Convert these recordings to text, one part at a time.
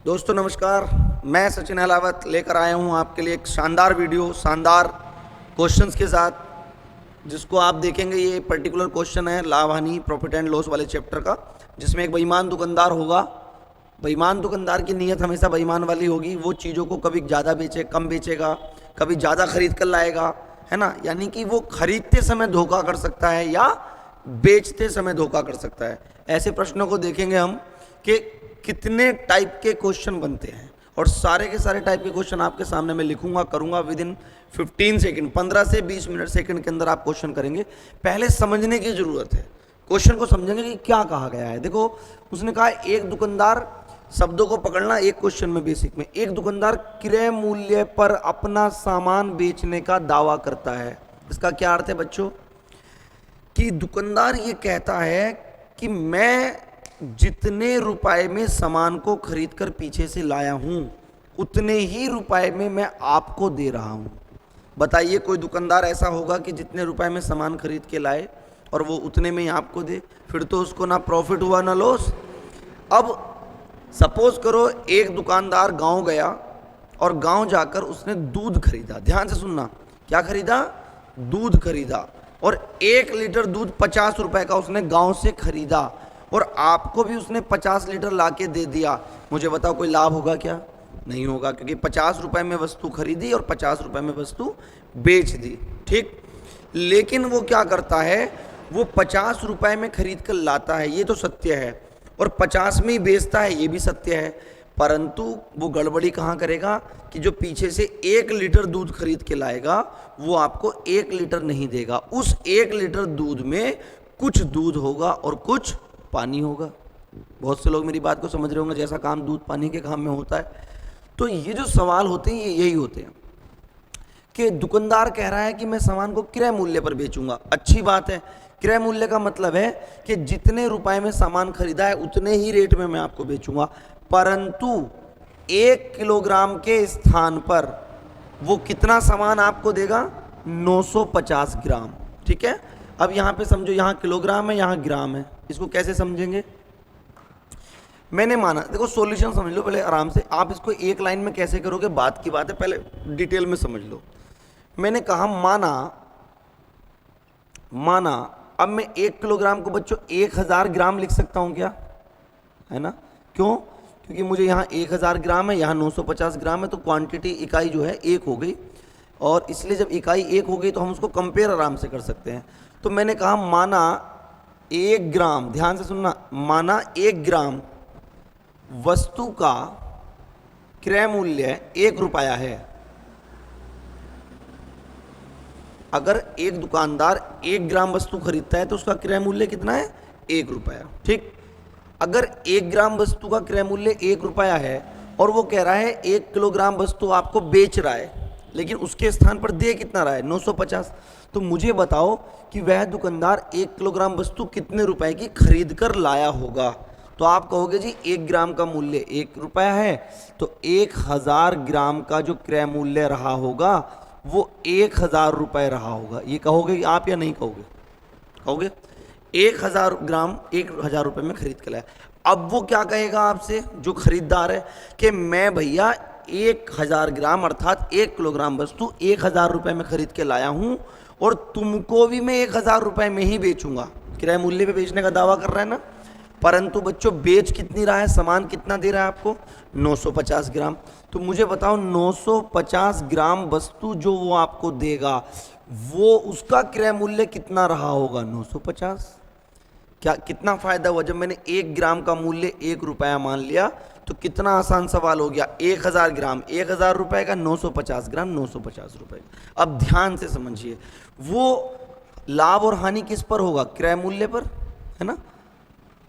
दोस्तों नमस्कार, मैं सचिन अहलावत लेकर आया हूं आपके लिए एक शानदार वीडियो, शानदार क्वेश्चंस के साथ, जिसको आप देखेंगे। ये पर्टिकुलर क्वेश्चन है लाभ हानि प्रॉफिट एंड लॉस वाले चैप्टर का, जिसमें एक बेईमान दुकानदार होगा। बेईमान दुकानदार की नीयत हमेशा बेईमान वाली होगी। वो चीज़ों को कभी ज़्यादा कम बेचेगा, कभी ज़्यादा खरीद कर लाएगा, है ना। यानी कि वो खरीदते समय धोखा कर सकता है या बेचते समय धोखा कर सकता है। ऐसे प्रश्नों को देखेंगे हम कि कितने टाइप के क्वेश्चन बनते हैं, और सारे के सारे टाइप के क्वेश्चन आपके सामने मैं लिखूंगा, करूंगा विद इन 15 सेकंड, 15 से 20 मिनट सेकंड के अंदर आप क्वेश्चन करेंगे। पहले समझने की जरूरत है, क्वेश्चन को समझेंगे कि क्या कहा गया है। देखो, उसने कहा एक दुकानदार, शब्दों को पकड़ना एक क्वेश्चन में, बेसिक में, एक दुकानदार क्रय मूल्य पर अपना सामान बेचने का दावा करता है। इसका क्या अर्थ है बच्चों? कि दुकानदार ये कहता है कि मैं जितने रुपए में सामान को खरीद कर पीछे से लाया हूं, उतने ही रुपए में मैं आपको दे रहा हूं। बताइए, कोई दुकानदार ऐसा होगा कि जितने रुपए में सामान खरीद के लाए और वो उतने में ही आपको दे? फिर तो उसको ना प्रॉफिट हुआ ना लॉस। अब सपोज करो एक दुकानदार गांव गया और गांव जाकर उसने दूध खरीदा। ध्यान से सुनना, क्या खरीदा? दूध खरीदा, और 1 लीटर दूध 50 रुपए का उसने गांव से खरीदा, और आपको भी उसने 50 लीटर लाके दे दिया। मुझे बताओ, कोई लाभ होगा क्या? नहीं होगा, क्योंकि 50 रुपए में वस्तु खरीदी और 50 रुपए में वस्तु बेच दी। ठीक, लेकिन वो क्या करता है, वो 50 रुपए में खरीद कर लाता है, ये तो सत्य है, और 50 में ही बेचता है, ये भी सत्य है। परंतु वो गड़बड़ी कहाँ करेगा कि जो पीछे से 1 लीटर दूध खरीद के लाएगा, वो आपको 1 लीटर नहीं देगा। उस 1 लीटर दूध में कुछ दूध होगा और कुछ पानी होगा। बहुत से लोग मेरी बात को समझ रहे होंगे, जैसा काम दूध पानी के काम में होता है। तो ये जो सवाल होते हैं, ये यही होते हैं कि दुकानदार कह रहा है कि मैं सामान को क्रय मूल्य पर बेचूंगा। अच्छी बात है, क्रय मूल्य का मतलब है कि जितने रुपए में सामान खरीदा है उतने ही रेट में मैं आपको बेचूंगा, परंतु 1 किलोग्राम के स्थान पर वो कितना सामान आपको देगा? 950 ग्राम। ठीक है, अब यहां पे समझो, यहां किलोग्राम है, यहां ग्राम है। इसको कैसे समझेंगे? मैंने माना, देखो सॉल्यूशन समझ लो पहले आराम से। आप इसको एक लाइन में कैसे करोगे, बात की बात है, पहले डिटेल में समझ लो। मैंने कहा माना अब मैं 1 किलोग्राम को बच्चों 1000 ग्राम लिख सकता हूं क्या? है ना। क्यों? क्योंकि मुझे यहाँ 1000 ग्राम है, यहाँ 950 ग्राम है, तो क्वांटिटी, इकाई जो है 1 हो गई, और इसलिए जब इकाई 1 हो गई तो हम उसको कंपेयर आराम से कर सकते हैं। तो मैंने कहा माना 1 ग्राम, ध्यान से सुनना, माना 1 ग्राम वस्तु का क्रय मूल्य 1 रुपया है। अगर एक दुकानदार 1 ग्राम वस्तु खरीदता है तो उसका क्रय मूल्य कितना है? 1 रुपया। ठीक, अगर 1 ग्राम वस्तु का क्रय मूल्य 1 रुपया है और वो कह रहा है 1 किलोग्राम वस्तु आपको बेच रहा है, लेकिन उसके स्थान पर दे कितना रहा है? 950। तो मुझे बताओ कि वह दुकानदार 1 किलोग्राम वस्तु कितने रुपए की खरीद कर लाया होगा? तो आप कहोगे जी 1 ग्राम का मूल्य 1 रुपया है, तो 1000 ग्राम का जो क्रय मूल्य रहा होगा वो 1000 रुपये रहा होगा। ये कहोगे आप या नहीं कहोगे? कहोगे। 1000 ग्राम 1000 रुपये में खरीद के लाया। अब वो क्या कहेगा आपसे, जो खरीदार है, कि मैं भैया 1000 ग्राम अर्थात 1 किलोग्राम वस्तु 1000 रुपये में खरीद के लाया हूं, और तुमको भी मैं 1000 रुपये में ही बेचूंगा। किराए मूल्य पे बेचने का दावा कर रहा है ना। परंतु बच्चों बेच कितनी रहा है, सामान कितना दे रहा है आपको? 950 ग्राम। तो मुझे बताओ 950 ग्राम वस्तु जो वो आपको देगा, वो उसका क्रय मूल्य कितना रहा होगा? 950। क्या कितना फायदा हुआ जब मैंने 1 ग्राम का मूल्य 1 रुपया मान लिया? तो कितना आसान सवाल हो गया। 1000 ग्राम 1000 रुपए का, 950 ग्राम 950 रुपए। अब ध्यान से समझिए, वो लाभ और हानि किस पर होगा? क्रय मूल्य पर, है ना।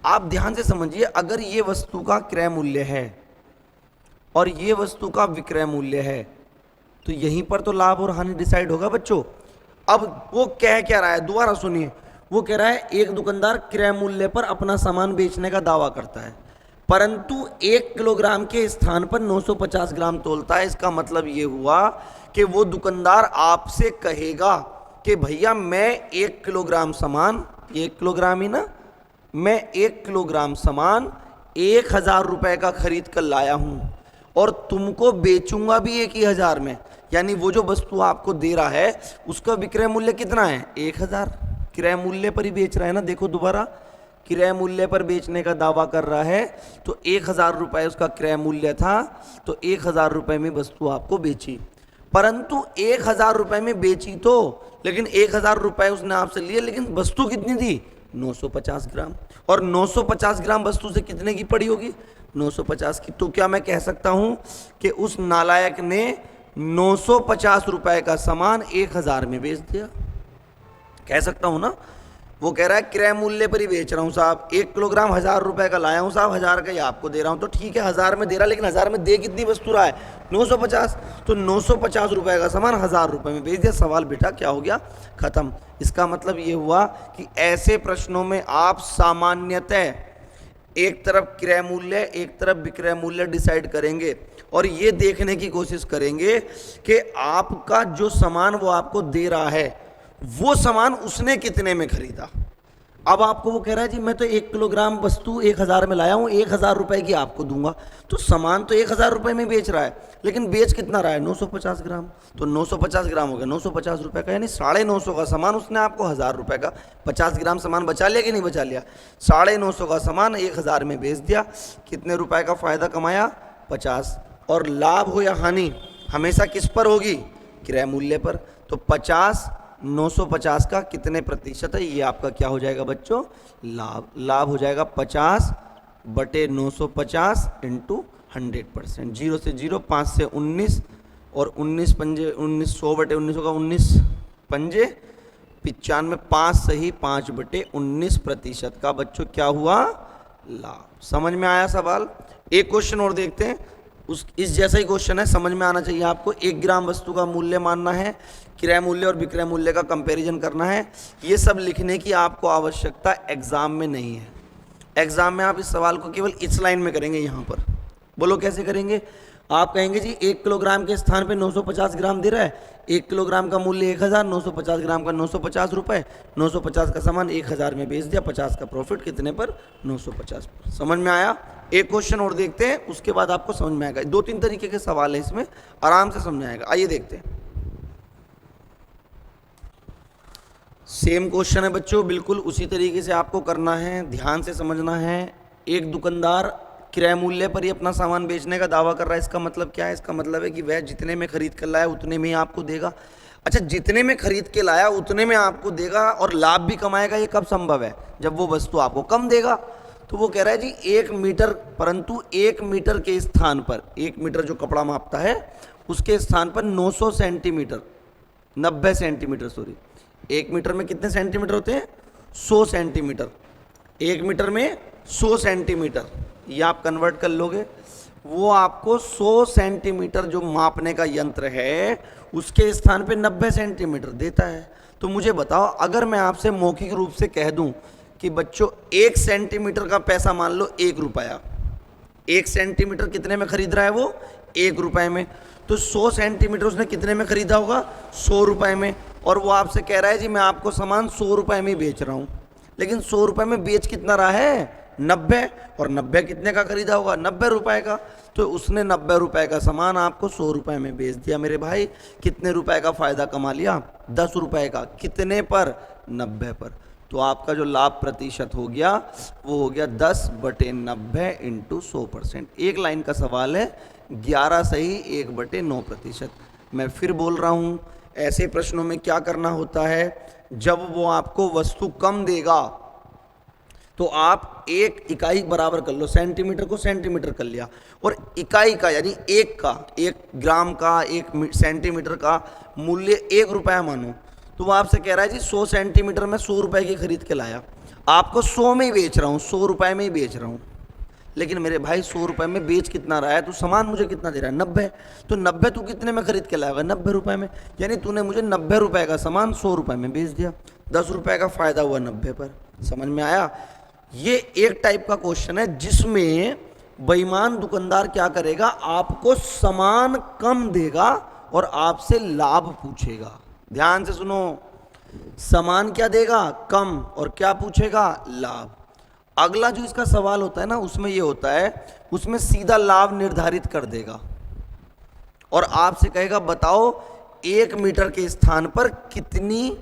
आप ध्यान से समझिए, अगर ये वस्तु का क्रय मूल्य है और ये वस्तु का विक्रय मूल्य है, तो यहीं पर तो लाभ और हानि डिसाइड होगा बच्चों। अब वो कह क्या रहा है, दोबारा सुनिए। वो कह रहा है एक दुकानदार क्रय मूल्य पर अपना सामान बेचने का दावा करता है, परंतु 1 किलोग्राम के स्थान पर 950 ग्राम तोलता है। इसका मतलब ये हुआ कि वो दुकानदार आपसे कहेगा कि भैया मैं 1 किलोग्राम सामान, 1 किलोग्राम ही ना, मैं 1 किलोग्राम सामान 1,000 रुपए का खरीद कर लाया हूं और तुमको बेचूंगा भी 1,000 में, यानी वो जो वस्तु आपको दे रहा है उसका विक्रय मूल्य कितना है? 1,000। क्रय मूल्य पर ही बेच रहा है ना, देखो दोबारा, क्रय मूल्य पर बेचने का दावा कर रहा है, तो 1,000 रुपए उसका क्रय मूल्य था, तो 1,000 रुपए में वस्तु आपको बेची, परंतु 1,000 रुपए में बेची तो, लेकिन 1,000 रुपए उसने आपसे लिए, लेकिन वस्तु कितनी थी? 950 ग्राम। और 950 ग्राम वस्तु से कितने की पड़ी होगी? 950 की। तो क्या मैं कह सकता हूं कि उस नालायक ने 950 रुपए का सामान 1,000 में बेच दिया? कह सकता हूं ना। वो कह रहा है क्रय मूल्य पर ही बेच रहा हूं साहब, 1 किलोग्राम 1,000 रुपए का लाया हूं साहब, 1,000 का ही आपको दे रहा हूं। तो ठीक है 1,000 में दे रहा, लेकिन 1,000 में दे कितनी वस्तु रहा है? 950। तो 950 रुपए का सामान 1,000 रुपए में बेच दिया। सवाल बेटा क्या हो गया? खत्म। इसका मतलब ये हुआ कि ऐसे प्रश्नों में आप सामान्यतः एक तरफ क्रय मूल्य, एक तरफ विक्रय मूल्य डिसाइड करेंगे और ये देखने की कोशिश करेंगे कि आपका जो सामान वो आपको दे रहा है वो सामान उसने कितने में खरीदा। अब आपको वो कह रहा है जी मैं तो 1 किलोग्राम वस्तु 1,000 में लाया हूं, 1,000 रुपए की आपको दूंगा, तो सामान तो 1,000 रुपए में बेच रहा है, लेकिन बेच कितना रहा है? 950 ग्राम। तो 950 ग्राम हो गया 950 रुपए का, यानी 950 का सामान उसने आपको 1,000 रुपए का, 50 ग्राम सामान बचा लिया कि नहीं बचा लिया? 950 का सामान 1,000 में बेच दिया। कितने रुपए का फायदा कमाया? 50। और लाभ हो या हानि हमेशा किस पर होगी? क्रय मूल्य पर। तो 50 950 का कितने प्रतिशत है? ये आपका क्या हो जाएगा बच्चों? लाभ। लाभ हो जाएगा 50 बटे 950 इंटू 100%। 0 से 0, 5 से 19 और 19 पंजे 19, 100 बटे 19 होगा 19 पंजे 95, 5 सही 5 बटे 19% का बच्चों क्या हुआ? लाभ। समझ में आया सवाल? एक क्वेश्चन और देखते हैं, इस जैसा ही क्वेश्चन है, समझ में आना चाहिए आपको। 1 ग्राम वस्तु का मूल्य मानना है, क्रय मूल्य और विक्रय मूल्य का कंपैरिजन करना है। ये सब लिखने की आपको आवश्यकता एग्जाम में नहीं है। एग्जाम में आप इस सवाल को केवल इस लाइन में करेंगे, यहाँ पर। बोलो कैसे करेंगे? आप कहेंगे जी 1 किलोग्राम के स्थान पे 950 ग्राम दे रहा है, 1 किलोग्राम का मूल्य 1,000, 950 ग्राम का 950 रुपए, 950 का सामान 1,000 में बेच दिया, 50 का प्रॉफिट कितने पर? 950 पर। समझ में आया? एक क्वेश्चन और देखते हैं, उसके बाद आपको समझ में आएगा। 2-3 तरीके के सवाल है इसमें, आराम से समझ आएगा। आइए देखते हैं। सेम क्वेश्चन है बच्चों, बिल्कुल उसी तरीके से आपको करना है, ध्यान से समझना है। एक दुकानदार क्रय मूल्य पर ही अपना सामान बेचने का दावा कर रहा है। इसका मतलब क्या है? इसका मतलब है कि वह जितने में खरीद कर लाया उतने में ही आपको देगा। अच्छा, जितने में खरीद के लाया उतने में आपको देगा और लाभ भी कमाएगा। ये कब संभव है? जब वो वस्तु आपको कम देगा। तो वो कह रहा है जी 1 मीटर, परंतु 1 मीटर के स्थान पर, 1 मीटर जो कपड़ा मापता है उसके स्थान पर 900 सेंटीमीटर, 90 सेंटीमीटर, सॉरी, 1 मीटर में कितने सेंटीमीटर होते हैं? 100 सेंटीमीटर। 1 मीटर में 100 सेंटीमीटर, ये आप कन्वर्ट कर लोगे। वो आपको 100 सेंटीमीटर जो मापने का यंत्र है उसके स्थान पे 90 सेंटीमीटर देता है। तो मुझे बताओ, अगर मैं आपसे मौखिक रूप से कह दूं कि बच्चों 1 सेंटीमीटर का पैसा मान लो 1 रुपया, 1 सेंटीमीटर कितने में खरीद रहा है वो? 1 रुपए में। तो 100 सेंटीमीटर उसने कितने में खरीदा होगा? 100 रुपए में। और वो आपसे कह रहा है जी मैं आपको सामान 100 रुपए में बेच रहा हूं, लेकिन 100 रुपए में बेच कितना रहा है? 90। और 90 कितने का खरीदा होगा? 90 रुपए का। तो उसने 90 रुपए का सामान आपको 100 रुपए में बेच दिया मेरे भाई। कितने रुपए का फायदा कमा लिया? 10 रुपए का। कितने पर? 90 पर। तो आपका जो लाभ प्रतिशत हो गया वो हो गया 10 बटे 90 इंटू 100%। एक लाइन का सवाल है, 11 सही 1 बटे 9%। मैं फिर बोल रहा हूँ, ऐसे प्रश्नों में क्या करना होता है, जब वो आपको वस्तु कम देगा तो आप 1 इकाई बराबर कर लो, सेंटीमीटर को सेंटीमीटर कर लिया, और इकाई का यानी 1 ग्राम का 1 सेंटीमीटर का मूल्य 1 रुपया मानो। तो वो आपसे कह रहा है जी 100 सेंटीमीटर में 100 रुपए की खरीद के लाया, आपको 100 में ही बेच रहा हूँ, 100 रुपए में ही बेच रहा हूँ। लेकिन मेरे भाई 100 रुपए में बेच कितना रहा है? तो सामान मुझे कितना दे रहा है? 90। तो 90 तू कितने में खरीद के लाएगा? 90 रुपए में। यानी तूने मुझे 90 रुपए का सामान 100 रुपए में बेच दिया, 10 रुपए का फायदा हुआ 90 पर। समझ में आया? ये एक टाइप का क्वेश्चन है जिसमें बेईमान दुकानदार क्या करेगा, आपको सामान कम देगा और आपसे लाभ पूछेगा। ध्यान से सुनो, सामान क्या देगा? कम, और क्या पूछेगा? लाभ। अगला जो इसका सवाल होता है ना, उसमें ये होता है, उसमें सीधा लाभ निर्धारित कर देगा और आपसे कहेगा बताओ 1 मीटर के स्थान पर कितनी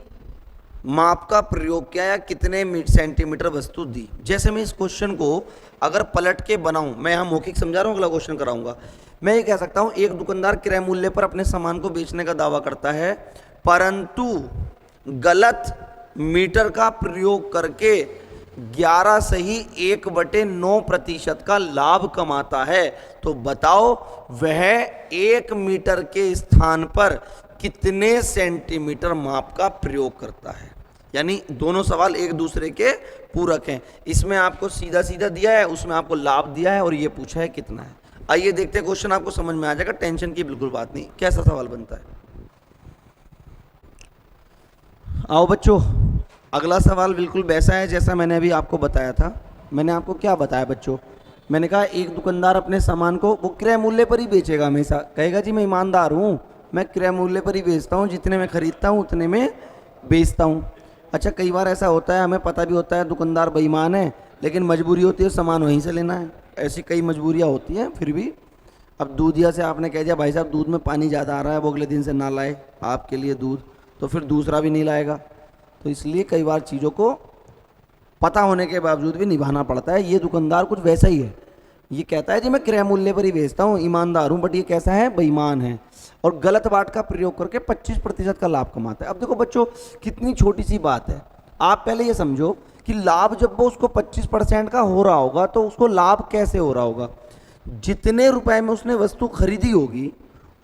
माप का प्रयोग किया या कितने सेंटीमीटर वस्तु दी। जैसे मैं इस क्वेश्चन को अगर पलट के बनाऊं, मैं यहाँ मौखिक समझा रहा हूँ, अगला क्वेश्चन कराऊंगा। मैं ये कह सकता हूँ एक दुकानदार क्रय मूल्य पर अपने सामान को बेचने का दावा करता है, परंतु गलत मीटर का प्रयोग करके 11 सही 1/9% का लाभ कमाता है। तो बताओ वह 1 मीटर के स्थान पर कितने सेंटीमीटर माप का प्रयोग करता है। यानी दोनों सवाल एक दूसरे के पूरक हैं। इसमें आपको सीधा सीधा दिया है, उसमें आपको लाभ दिया है और ये पूछा है कितना है। आइए देखते हैं, क्वेश्चन आपको समझ में आ जाएगा, टेंशन की बिल्कुल बात नहीं। कैसा सवाल बनता है, आओ बच्चों। अगला सवाल बिल्कुल वैसा है जैसा मैंने अभी आपको बताया था। मैंने आपको क्या बताया बच्चों, मैंने कहा एक दुकानदार अपने सामान को वो क्रय मूल्य पर ही बेचेगा हमेशा। कहेगा जी मैं ईमानदार हूँ, मैं क्रय मूल्य पर ही बेचता हूँ, जितने में खरीदता हूँ उतने में बेचता हूँ। अच्छा, कई बार ऐसा होता है, हमें पता भी होता है दुकानदार बेईमान है, लेकिन मजबूरी होती है सामान वहीं से लेना है। ऐसी कई मजबूरियाँ होती हैं। फिर भी अब दूधिया से आपने कह दिया भाई साहब दूध में पानी ज़्यादा आ रहा है, वो अगले दिन से ना लाए आपके लिए दूध, तो फिर दूसरा भी नहीं लाएगा। तो इसलिए कई बार चीज़ों को पता होने के बावजूद भी निभाना पड़ता है। ये दुकानदार कुछ वैसा ही है, ये कहता है जी मैं क्रय मूल्य पर ही बेचता हूँ, ईमानदार हूँ, बट ये कैसा है, बेईमान है और गलत बाट का प्रयोग करके 25% का लाभ कमाता है। अब देखो बच्चों कितनी छोटी सी बात है, आप पहले ये समझो कि लाभ जब वो उसको 25% का हो रहा होगा तो उसको लाभ कैसे हो रहा होगा। जितने रुपए में उसने वस्तु खरीदी होगी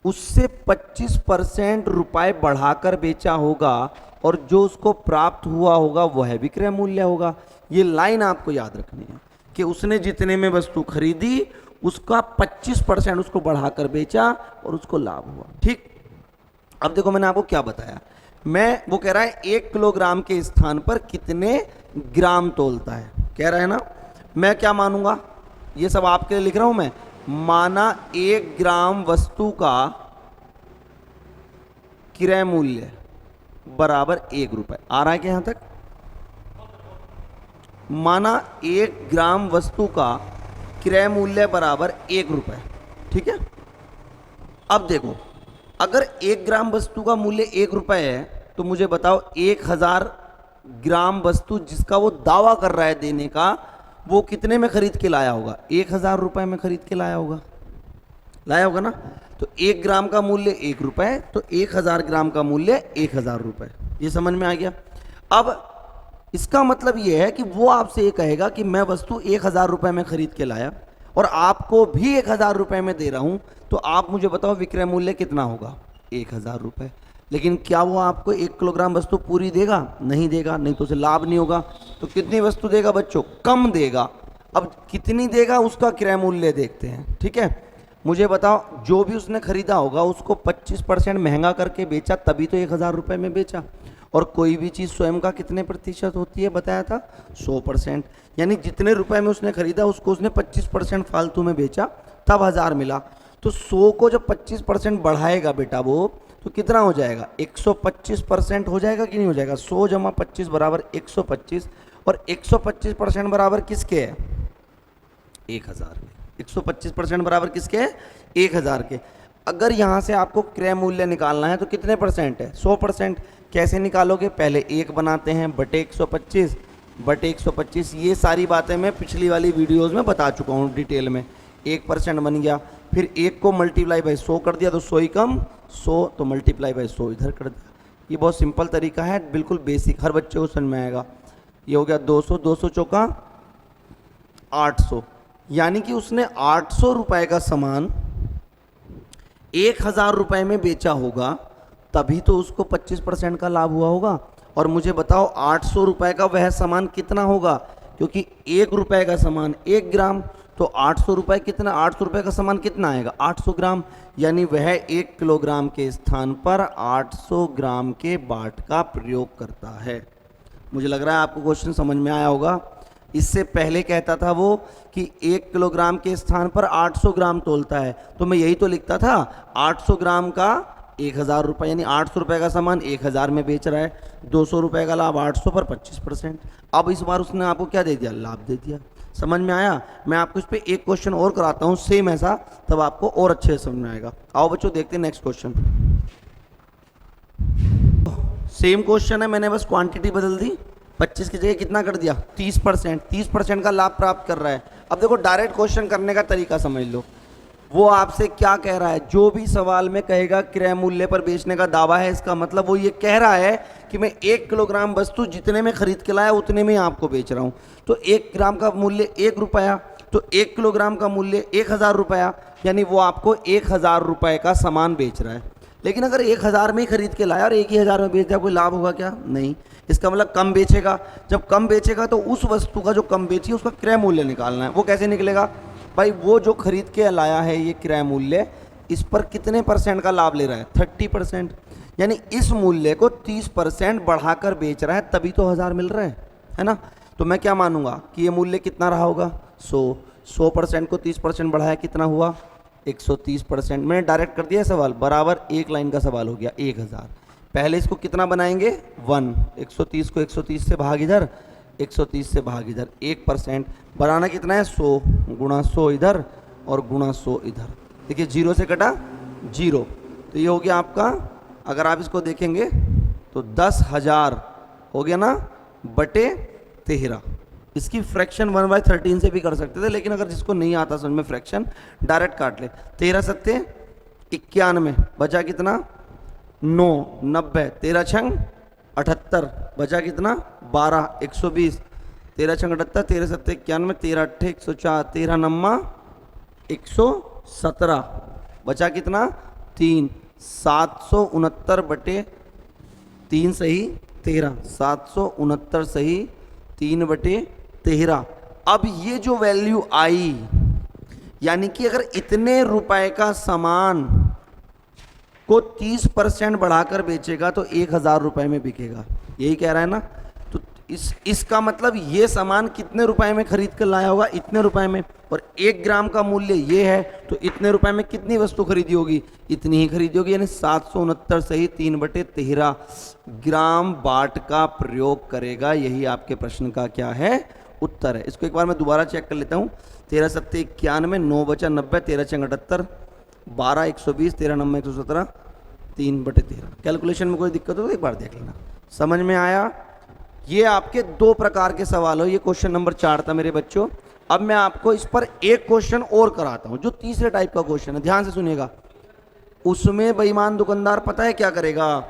उससे 25% रुपए बढ़ाकर बेचा होगा और जो उसको प्राप्त हुआ होगा वह विक्रय मूल्य होगा। ये लाइन आपको याद रखनी है कि उसने जितने में वस्तु खरीदी उसका 25% उसको बढ़ाकर बेचा और उसको लाभ हुआ। ठीक, अब देखो मैंने आपको क्या बताया, वो कह रहा है 1 किलोग्राम के स्थान पर कितने ग्राम तोलता है, कह रहा है ना। मैं क्या मानूंगा, ये सब आपके लिए लिख रहा हूं मैं। माना 1 ग्राम वस्तु का क्रय मूल्य बराबर 1 रुपए। आ रहा है क्या यहां तक? माना 1 ग्राम वस्तु का क्रय मूल्य बराबर 1 रुपए, ठीक है। अब देखो अगर 1 ग्राम वस्तु का मूल्य 1 रुपए है तो मुझे बताओ 1000 ग्राम वस्तु जिसका वो दावा कर रहा है देने का, वो कितने में खरीद के लाया होगा? 1000 रुपए में खरीद के लाया होगा ना। तो 1 ग्राम का मूल्य 1 रुपए, तो 1000 ग्राम का मूल्य 1000 रुपए। ये समझ में आ गया। अब इसका मतलब ये है कि वो आपसे ये कहेगा कि मैं वस्तु 1000 रुपए में खरीद के लाया और आपको भी 1000 रुपए में दे रहा हूं, तो आप मुझे बताओ विक्रय मूल्य कितना होगा? 1000 रुपए। लेकिन क्या वो आपको 1 किलोग्राम वस्तु पूरी देगा? नहीं देगा, नहीं तो उसे लाभ नहीं होगा। तो कितनी वस्तु देगा बच्चों? कम देगा। अब कितनी देगा उसका क्रय मूल्य देखते हैं, ठीक है। मुझे बताओ जो भी उसने खरीदा होगा उसको 25% महंगा करके बेचा, तभी तो 1000 रुपए में बेचा। और कोई भी चीज़ स्वयं का कितने प्रतिशत होती है बताया था? 100%। यानी जितने रुपए में उसने खरीदा उसको उसने 25% फालतू में बेचा, तब 1000 मिला। तो 100 को जब 25% बढ़ाएगा बेटा वो, तो कितना हो जाएगा? 125% हो जाएगा कि नहीं हो जाएगा? 100 जमा 25 बराबर 125, और 125% बराबर किसके है? 1000 के। 125% बराबर किसके है? 1000 के। अगर यहाँ से आपको क्रय मूल्य निकालना है तो कितने परसेंट है? 100%। कैसे निकालोगे? पहले 1 बनाते हैं बटे 125 बटे 125। ये सारी बातें मैं पिछली वाली वीडियोज़ में बता चुका हूँ डिटेल में। 1% बन गया, फिर 1 को मल्टीप्लाई बाई 100 कर दिया तो 100 ही कम 100, तो मल्टीप्लाई बाई 100 इधर कर दिया। ये बहुत सिंपल तरीका है, बिल्कुल बेसिक, हर बच्चे को समझ में आएगा। ये हो गया 200, 200 चौका 800। यानी कि उसने 800 रुपए का सामान 1000 रुपए में बेचा होगा, तभी तो उसको 25% का लाभ हुआ होगा। और मुझे बताओ 800 रुपए का वह सामान कितना होगा? क्योंकि 1 रुपए का सामान 1 ग्राम, तो 800 रुपए कितना? 800 रुपए का सामान कितना आएगा? 800 ग्राम। यानी वह 1 किलोग्राम के स्थान पर 800 ग्राम के बाट का प्रयोग करता है। मुझे लग रहा है आपको क्वेश्चन समझ में आया होगा। इससे पहले कहता था वो कि 1 किलोग्राम के स्थान पर 800 ग्राम तोलता है, तो मैं यही तो लिखता था 800 ग्राम का 1,000 रुपये, यानी 800 रुपये का सामान 1,000 में बेच रहा है, 200 रुपये का लाभ 800 पर 25%। अब इस बार उसने आपको क्या दे दिया, लाभ दे दिया। समझ में आया? मैं आपको इस पे एक क्वेश्चन और कराता हूँ सेम ऐसा, तब आपको और अच्छे से समझ में आएगा। आओ बच्चों देखते हैं नेक्स्ट क्वेश्चन। सेम क्वेश्चन है, मैंने बस क्वांटिटी बदल दी, 25 की जगह कितना कर दिया, 30%। 30% का लाभ प्राप्त कर रहा है। अब देखो डायरेक्ट क्वेश्चन करने का तरीका समझ लो। वो आपसे क्या कह रहा है, जो भी सवाल में कहेगा क्रय मूल्य पर बेचने का दावा है, इसका मतलब वो ये कह रहा है कि मैं 1 किलोग्राम वस्तु जितने में खरीद के लाया उतने में आपको बेच रहा हूँ। तो 1 ग्राम का मूल्य 1 रुपया, तो 1 किलोग्राम का मूल्य 1,000 रुपया, यानी वो आपको 1,000 रुपये का सामान बेच रहा है। लेकिन अगर 1,000 में ही खरीद के लाया और 1,000 में बेच दिया, कोई लाभ होगा क्या? नहीं। इसका मतलब कम बेचेगा। जब कम बेचेगा तो उस वस्तु का जो कम बेची उसका क्रय मूल्य निकालना है। वो कैसे निकलेगा भाई? वो जो खरीद के लाया है ये क्रय मूल्य, इस पर कितने % का लाभ ले रहा है, 30%। यानी इस मूल्य को 30% बढ़ाकर बेच रहा है, तभी तो 1,000 मिल रहा है ना। तो मैं क्या मानूंगा कि ये मूल्य कितना रहा होगा, 100% को 30% बढ़ाया, कितना हुआ, 130%। मैंने डायरेक्ट कर दिया सवाल, बराबर एक लाइन का सवाल हो गया, 1,000। पहले इसको कितना बनाएंगे, 1, 130 को 130 से भाग इधर, 130 से भाग इधर, 1% बनाना कितना है, 100 गुणा 100 इधर और गुणा 100 इधर। देखिए 0 से कटा 0, तो ये हो गया आपका, अगर आप इसको देखेंगे तो 10,000 हो गया ना, बटे 13। इसकी फ्रैक्शन 1/13 से भी कर सकते थे, लेकिन अगर जिसको नहीं आता समझ में फ्रैक्शन, डायरेक्ट काट ले। 13 सत्ते 91, बचा कितना, 9, 90, 13 छंग 78, बचा कितना, 12, 120, 13 छंग 78, 13 सत्ते 91, 13 अट्ठे 104, 13 नम्मा 117, बचा कितना, 3, 769 बटे 3 सही 13, 769 सही 3 बटे 13। अब ये जो वैल्यू आई, यानी कि अगर इतने रुपए का सामान को 30% बढ़ाकर बेचेगा तो 1,000 रुपए में बिकेगा, यही कह रहा है ना। तो इसका मतलब ये सामान कितने रुपए में खरीद कर लाया होगा, इतने रुपए में, और 1 ग्राम का मूल्य ये है, तो इतने रुपए में कितनी वस्तु खरीदी होगी, इतनी ही खरीदी होगी, यानी 769 सही 3 बटे 13 ग्राम बाट का प्रयोग करेगा। यही आपके प्रश्न का क्या है, उत्तर है। इसको एक बार मैं दोबारा चेक कर लेता हूँ। 13 सत्ते 91, 9 बचा 90, 13 छंग 78, 12, 120, 13 नम्बे 117, 3 बटे 13। कैलकुलेशन में कोई दिक्कत हो तो एक बार देख लेना। समझ में आया? ये आपके 2 प्रकार के सवाल हो। ये क्वेश्चन नंबर 4 था मेरे बच्चों। अब मैं आपको इस पर एक क्वेश्चन और कराता हूं, जो तीसरे टाइप का क्वेश्चन है, ध्यान से सुनिएगा। उसमें बेईमान दुकानदार पता है क्या करेगा,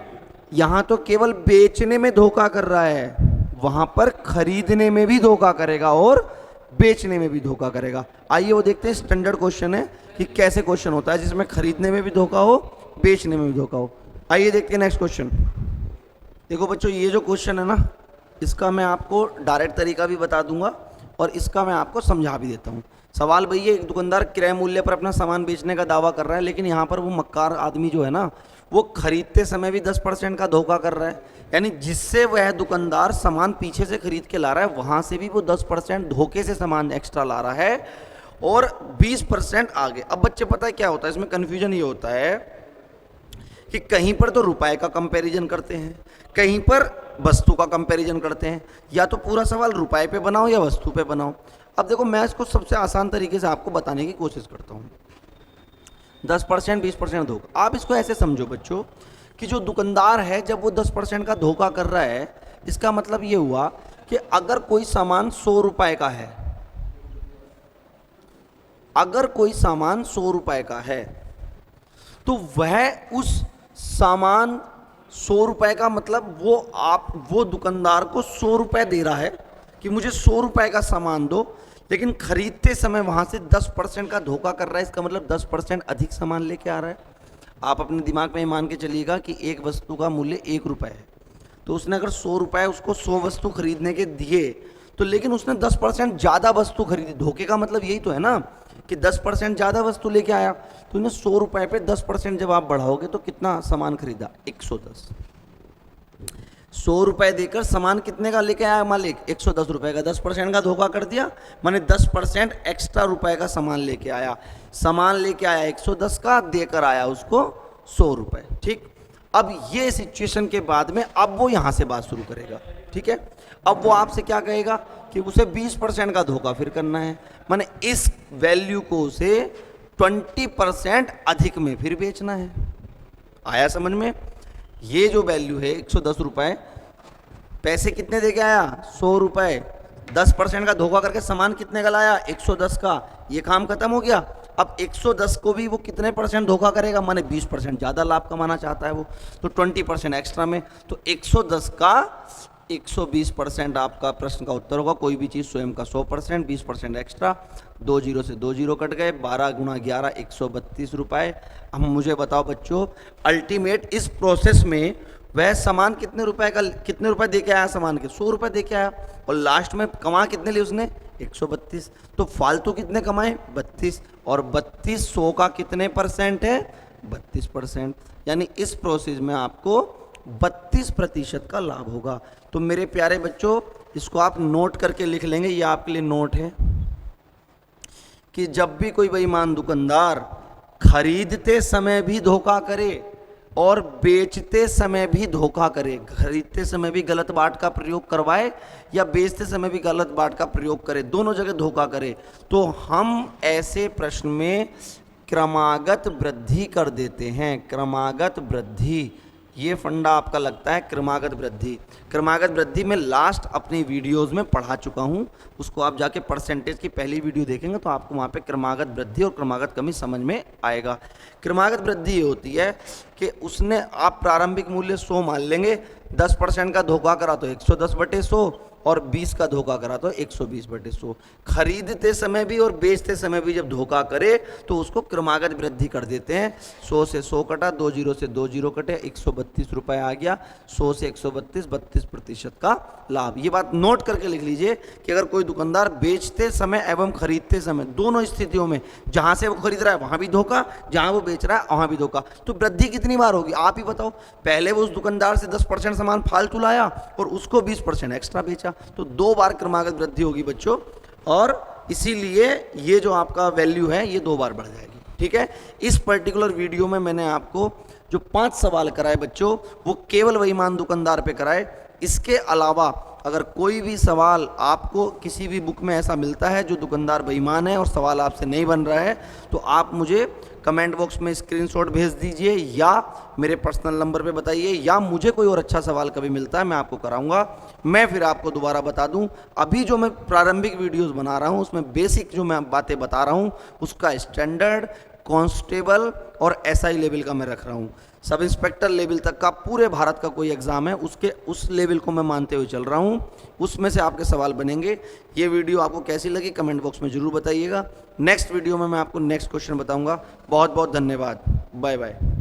यहां तो केवल बेचने में धोखा कर रहा है, वहां पर खरीदने में भी धोखा करेगा और बेचने में भी धोखा करेगा। आइए वो देखते हैं, स्टैंडर्ड क्वेश्चन है कि कैसे क्वेश्चन होता है जिसमें खरीदने में भी धोखा हो, बेचने में भी धोखा हो। आइए देखते हैं नेक्स्ट क्वेश्चन। देखो बच्चों, ये जो क्वेश्चन है ना, इसका मैं आपको डायरेक्ट तरीका भी बता दूंगा और इसका मैं आपको समझा भी देता हूँ। सवाल भैया, एक दुकानदार क्रय मूल्य पर अपना सामान बेचने का दावा कर रहा है, लेकिन यहाँ पर वो मक्कार आदमी जो है ना, वो खरीदते समय भी 10% का धोखा कर रहा है। यानी जिससे वह दुकानदार सामान पीछे से खरीद के ला रहा है, वहाँ से भी वो 10% धोखे से सामान एक्स्ट्रा ला रहा है और 20% आगे। अब बच्चे पता है क्या होता है इसमें, कन्फ्यूजन ये होता है कि कहीं पर तो रुपए का कंपैरिजन करते हैं, कहीं पर वस्तु का कंपैरिजन करते हैं। या तो पूरा सवाल रुपए पे बनाओ या वस्तु पे बनाओ। अब देखो, मैं इसको सबसे आसान तरीके से आपको बताने की कोशिश करता हूँ। 10%, 20% धोखा। आप इसको ऐसे समझो बच्चों कि जो दुकानदार है, जब वो 10% का धोखा कर रहा है, इसका मतलब ये हुआ कि अगर कोई सामान 100 रुपए का है, अगर कोई सामान 100 रुपए का है, तो वह उस सामान 100 रुपए का मतलब वो दुकानदार को 100 रुपए दे रहा है कि मुझे 100 रुपए का सामान दो, लेकिन खरीदते समय वहां से 10% का धोखा कर रहा है। इसका मतलब 10% अधिक सामान लेके आ रहा है। आप अपने दिमाग में मान के चलिएगा कि एक वस्तु का मूल्य 1 रुपए है, तो उसने अगर 100 रुपए उसको 100 वस्तु खरीदने के दिए, तो लेकिन उसने 10% ज़्यादा वस्तु खरीदी। धोखे का मतलब यही तो है ना कि 10% ज़्यादा वस्तु लेके आया, तो उन्हें 100 रुपए पे 10% जब आप बढ़ाओगे तो कितना सामान खरीदा, 110। 100 रुपए देकर सामान कितने का लेके आया मालिक, 110 रुपए का। 10% का धोखा कर दिया, माने 10% एक्स्ट्रा रुपए का सामान लेके आया। सामान लेके आया 110 का, देकर आया उसको 100 रुपये। ठीक, अब ये सिचुएशन के बाद में अब वो यहाँ से बात शुरू करेगा। ठीक है, अब वो आपसे क्या कहेगा कि उसे 20% का धोखा फिर करना है, माने इस वैल्यू को उसे 20% अधिक में फिर बेचना है। आया समझ में? ये जो वैल्यू है 110 रुपये, पैसे कितने दे के आया? 100 रुपये, 10% का धोखा करके सामान कितने का लाया? 110 का। ये काम खत्म हो गया। अब 110 को भी वो कितने % धोखा करेगा? माने 20% ज़्यादा लाभ कमाना चाहता है वो, तो 20% एक्स्ट्रा में। तो 110 का 120% आपका प्रश्न का उत्तर होगा। कोई भी चीज़ स्वयं का 100%, 20% एक्स्ट्रा, 2 जीरो से 2 जीरो कट गए, 12 गुणा 11 132 रुपये। अब मुझे बताओ बच्चों, अल्टीमेट इस प्रोसेस में वह सामान कितने रुपए दे के आया? सामान के 100 रुपये दे के आया, और लास्ट में कमा कितने लिए उसने? 132। तो फालतू कितने कमाए? 32, और 32 100 का कितने % है? 32%। यानी इस प्रोसेस में आपको 32% का लाभ होगा। तो मेरे प्यारे बच्चों, इसको आप नोट करके लिख लेंगे, ये आपके लिए नोट है कि जब भी कोई बेईमान दुकानदार खरीदते समय भी धोखा करे और बेचते समय भी धोखा करे, खरीदते समय भी गलत बाट का प्रयोग करवाए या बेचते समय भी गलत बाट का प्रयोग करे, दोनों जगह धोखा करे, तो हम ऐसे प्रश्न में क्रमागत वृद्धि कर देते हैं। क्रमागत वृद्धि, ये फंडा आपका लगता है क्रमागत वृद्धि। क्रमागत वृद्धि में लास्ट अपनी वीडियोस में पढ़ा चुका हूँ, उसको आप जाके परसेंटेज की पहली वीडियो देखेंगे तो आपको वहाँ पे क्रमागत वृद्धि और क्रमागत कमी समझ में आएगा। क्रमागत वृद्धि ये होती है कि उसने आप प्रारंभिक मूल्य 100 मान लेंगे, 10% का धोखा करा तो 110/100 और 20 का धोखा करा तो 120/100। खरीदते समय भी और बेचते समय भी जब धोखा करे तो उसको क्रमागत वृद्धि कर देते हैं। 100 से 100 कटा, 2 जीरो से 2 जीरो कटे, 132 रुपये आ गया। 100 से 132, 32% का लाभ। ये बात नोट करके लिख लीजिए कि अगर कोई दुकानदार बेचते समय एवं खरीदते समय दोनों स्थितियों में, जहाँ से वो खरीद रहा है वहाँ भी धोखा, जहाँ वो बेच रहा है वहाँ भी धोखा, तो वृद्धि कितनी बार होगी आप ही बताओ? पहले वो उस दुकानदार से 10% सामान फालतू लाया और उसको 20% एक्स्ट्रा बेचा, तो 2 बार क्रमागत वृद्धि होगी बच्चों, और इसीलिए ये जो आपका वैल्यू है ये 2 बार बढ़ जाएगी। ठीक है, इस पर्टिकुलर वीडियो में मैंने आपको जो 5 सवाल कराए बच्चों, वो केवल बेईमान दुकानदार पे कराए। इसके अलावा अगर कोई भी सवाल आपको किसी भी बुक में ऐसा मिलता है जो दुकानदार बेईमान है और सवाल आपसे नहीं बन रहा है, तो आप मुझे कमेंट बॉक्स में स्क्रीनशॉट भेज दीजिए या मेरे पर्सनल नंबर पे बताइए, या मुझे कोई और अच्छा सवाल कभी मिलता है मैं आपको कराऊंगा, मैं फिर आपको दोबारा बता दूं। अभी जो मैं प्रारंभिक वीडियोस बना रहा हूं उसमें बेसिक जो मैं बातें बता रहा हूं उसका स्टैंडर्ड, कांस्टेबल और एसआई लेवल का मैं रख रहा हूं। सब इंस्पेक्टर लेवल तक का पूरे भारत का कोई एग्ज़ाम है उसके उस लेवल को मैं मानते हुए चल रहा हूं, उसमें से आपके सवाल बनेंगे। ये वीडियो आपको कैसी लगी कमेंट बॉक्स में ज़रूर बताइएगा। नेक्स्ट वीडियो में मैं आपको नेक्स्ट क्वेश्चन बताऊंगा। बहुत बहुत धन्यवाद, बाय बाय।